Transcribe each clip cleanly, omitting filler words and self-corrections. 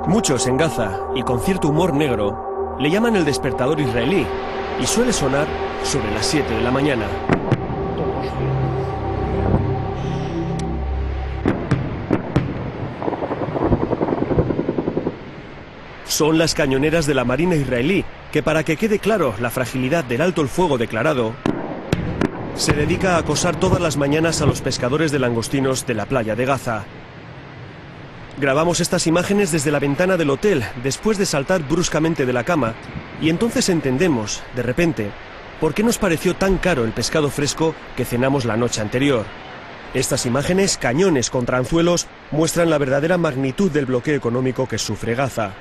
Muchos en Gaza, y con cierto humor negro, le llaman el despertador israelí, y suele sonar sobre las 7 de la mañana. Son las cañoneras de la Marina israelí, que para que quede claro la fragilidad del alto el fuego declarado, se dedica a acosar todas las mañanas a los pescadores de langostinos de la playa de Gaza. Grabamos estas imágenes desde la ventana del hotel, después de saltar bruscamente de la cama, y entonces entendemos, de repente, por qué nos pareció tan caro el pescado fresco que cenamos la noche anterior. Estas imágenes, cañones contra anzuelos, muestran la verdadera magnitud del bloqueo económico que sufre Gaza.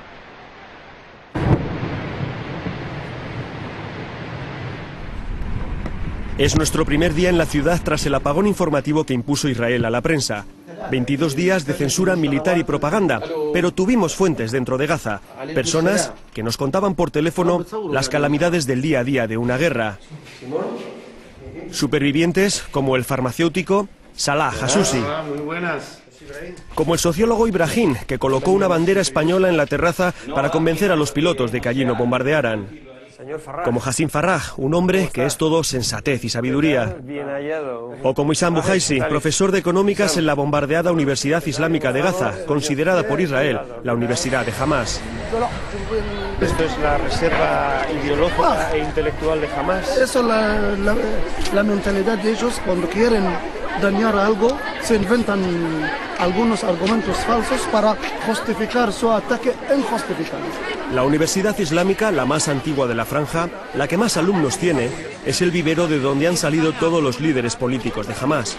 Es nuestro primer día en la ciudad tras el apagón informativo que impuso Israel a la prensa. 22 días de censura militar y propaganda, pero tuvimos fuentes dentro de Gaza, personas que nos contaban por teléfono las calamidades del día a día de una guerra. Supervivientes como el farmacéutico Salah Hassusi, como el sociólogo Ibrahim, que colocó una bandera española en la terraza para convencer a los pilotos de que allí no bombardearan. Como Hassim Farrah, un hombre que es todo sensatez y sabiduría. O como Issam Buhaisi, profesor de económicas en la bombardeada Universidad Islámica de Gaza, considerada por Israel la universidad de Hamás. ¿Esto es la reserva ideológica e intelectual de Hamás? Eso es la mentalidad de ellos. Cuando quieren dañar algo, se inventan algunos argumentos falsos para justificar su ataque injustificable. La Universidad Islámica, la más antigua de la franja, la que más alumnos tiene, es el vivero de donde han salido todos los líderes políticos de Hamás.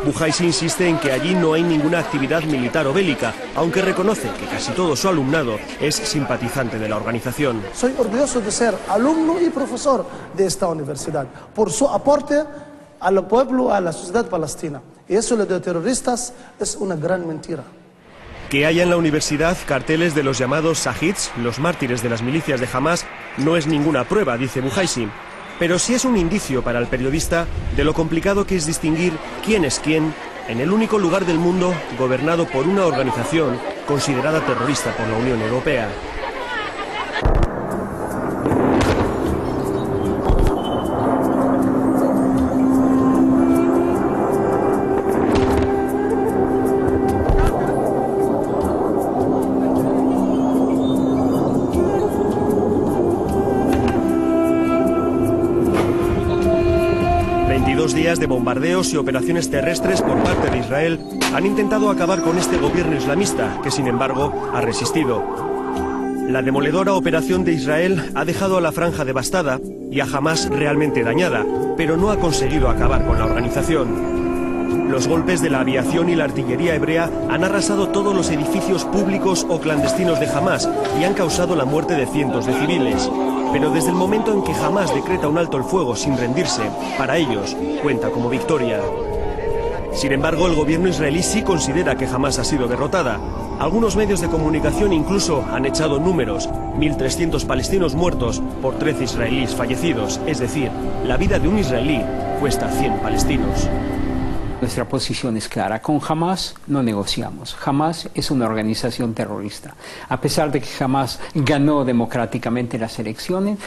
Buhaisi insiste en que allí no hay ninguna actividad militar o bélica, aunque reconoce que casi todo su alumnado es simpatizante de la organización. Soy orgulloso de ser alumno y profesor de esta universidad, por su aporte al pueblo, a la sociedad palestina. Y eso de terroristas es una gran mentira. Que haya en la universidad carteles de los llamados Shahids, los mártires de las milicias de Hamás, no es ninguna prueba, dice Buhaisi. Pero sí es un indicio para el periodista de lo complicado que es distinguir quién es quién en el único lugar del mundo gobernado por una organización considerada terrorista por la Unión Europea. Días de bombardeos y operaciones terrestres por parte de Israel han intentado acabar con este gobierno islamista, que sin embargo ha resistido. La demoledora operación de Israel ha dejado a la franja devastada y a Hamás realmente dañada, pero no ha conseguido acabar con la organización. Los golpes de la aviación y la artillería hebrea han arrasado todos los edificios públicos o clandestinos de Hamás y han causado la muerte de cientos de civiles. Pero desde el momento en que Hamás decreta un alto el fuego sin rendirse, para ellos cuenta como victoria. Sin embargo, el gobierno israelí sí considera que Hamás ha sido derrotada. Algunos medios de comunicación incluso han echado números: 1.300 palestinos muertos por 13 israelíes fallecidos. Es decir, la vida de un israelí cuesta 100 palestinos. Nuestra posición es clara. Con Hamás no negociamos. Hamás es una organización terrorista. A pesar de que Hamás ganó democráticamente las elecciones,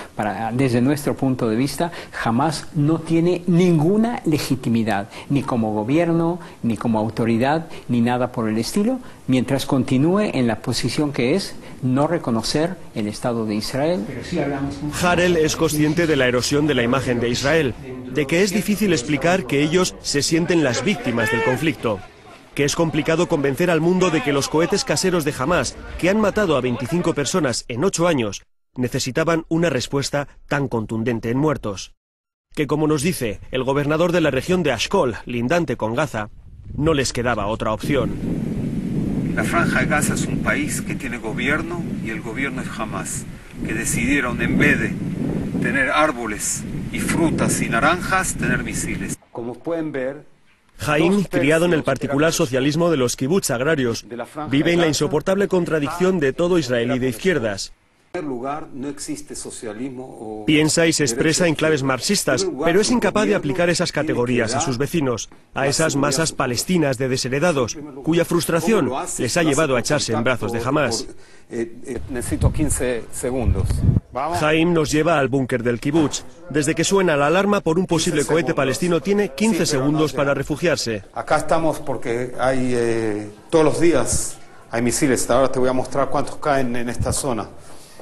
desde nuestro punto de vista, Hamás no tiene ninguna legitimidad, ni como gobierno, ni como autoridad, ni nada por el estilo, mientras continúe en la posición que es no reconocer el Estado de Israel. Harel es consciente de la erosión de la imagen de Israel, de que es difícil explicar que ellos se sienten las víctimas del conflicto, que es complicado convencer al mundo de que los cohetes caseros de Hamás, que han matado a 25 personas en 8 años, necesitaban una respuesta tan contundente en muertos. Que, como nos dice el gobernador de la región de Ashkol, lindante con Gaza, no les quedaba otra opción. La Franja de Gaza es un país que tiene gobierno y el gobierno es Hamás, que decidieron en vez de tener árboles y frutas y naranjas, tener misiles. Como pueden ver, Haim, criado en el particular socialismo de los kibutz agrarios, vive en la insoportable contradicción de todo israelí de izquierdas. En primer lugar, no existe socialismo. Piensa y se expresa en claves marxistas, pero es incapaz de aplicar esas categorías a sus vecinos, a esas masas palestinas de desheredados, cuya frustración les ha llevado a echarse en brazos de Hamás. Necesito 15 segundos. Haim nos lleva al búnker del kibutz. Desde que suena la alarma por un posible cohete palestino, tiene 15 segundos para refugiarse. Acá estamos porque hay todos los días hay misiles. Ahora te voy a mostrar cuántos caen en esta zona.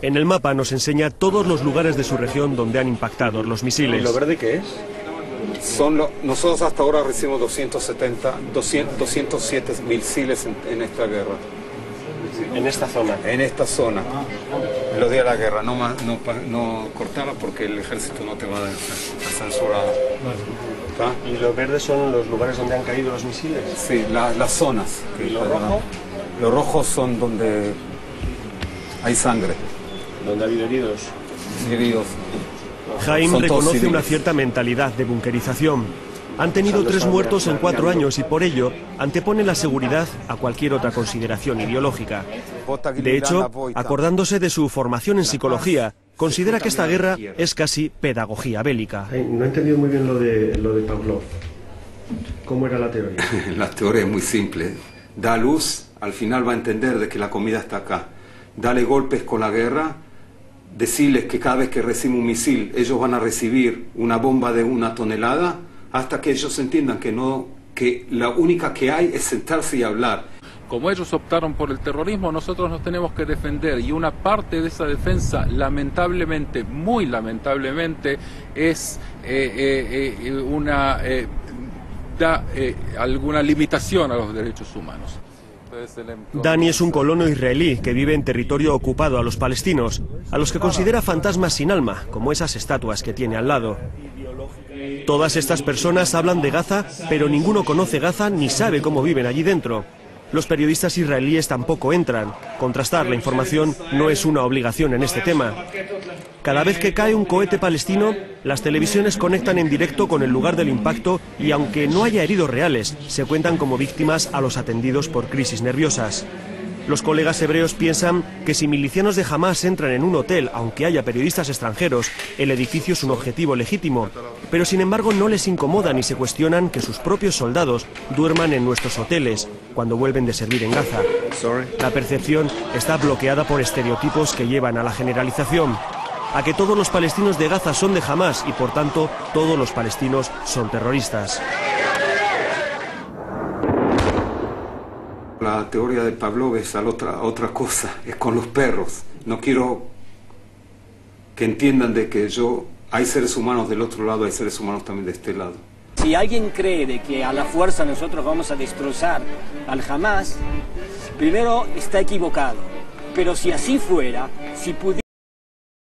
En el mapa nos enseña todos los lugares de su región donde han impactado los misiles. ¿Y lo verde qué es? Nosotros hasta ahora recibimos 207 misiles en esta guerra. En esta zona. En esta zona. En los días de la guerra. No cortarla porque el ejército no te va a censurar. ¿Está? ¿Y lo verde son los lugares donde han caído los misiles? Sí, las zonas. ¿Y lo rojo? Los rojos son donde hay sangre. ¿Donde ha habido heridos? Haim Son todos reconoce civiles. una cierta mentalidad de bunkerización. Han tenido 3 muertos en 4 años y por ello antepone la seguridad a cualquier otra consideración ideológica. De hecho, acordándose de su formación en psicología, considera que esta guerra es casi pedagogía bélica. No he entendido muy bien lo de Pavlov. ¿Cómo era la teoría? La teoría es muy simple. Da luz, al final va a entender de que la comida está acá. Dale golpes con la guerra, decirles que cada vez que reciben un misil, ellos van a recibir una bomba de 1 tonelada, hasta que ellos entiendan que la única que hay es sentarse y hablar. Como ellos optaron por el terrorismo, nosotros nos tenemos que defender, y una parte de esa defensa, lamentablemente, muy lamentablemente, es da alguna limitación a los derechos humanos. Dani es un colono israelí que vive en territorio ocupado a los palestinos, a los que considera fantasmas sin alma, como esas estatuas que tiene al lado. Todas estas personas hablan de Gaza, pero ninguno conoce Gaza ni sabe cómo viven allí dentro. Los periodistas israelíes tampoco entran. Contrastar la información no es una obligación en este tema. Cada vez que cae un cohete palestino, las televisiones conectan en directo con el lugar del impacto y aunque no haya heridos reales, se cuentan como víctimas a los atendidos por crisis nerviosas. Los colegas hebreos piensan que si milicianos de Hamás entran en un hotel, aunque haya periodistas extranjeros, el edificio es un objetivo legítimo. Pero sin embargo no les incomoda ni se cuestionan que sus propios soldados duerman en nuestros hoteles cuando vuelven de servir en Gaza. La percepción está bloqueada por estereotipos que llevan a la generalización, a que todos los palestinos de Gaza son de Hamás y por tanto todos los palestinos son terroristas. La teoría de Pavlov es otra cosa, es con los perros. No quiero que entiendan de que hay seres humanos del otro lado, hay seres humanos también de este lado. Si alguien cree de que a la fuerza nosotros vamos a destrozar al Hamás, primero está equivocado. Pero si así fuera, si pudiera...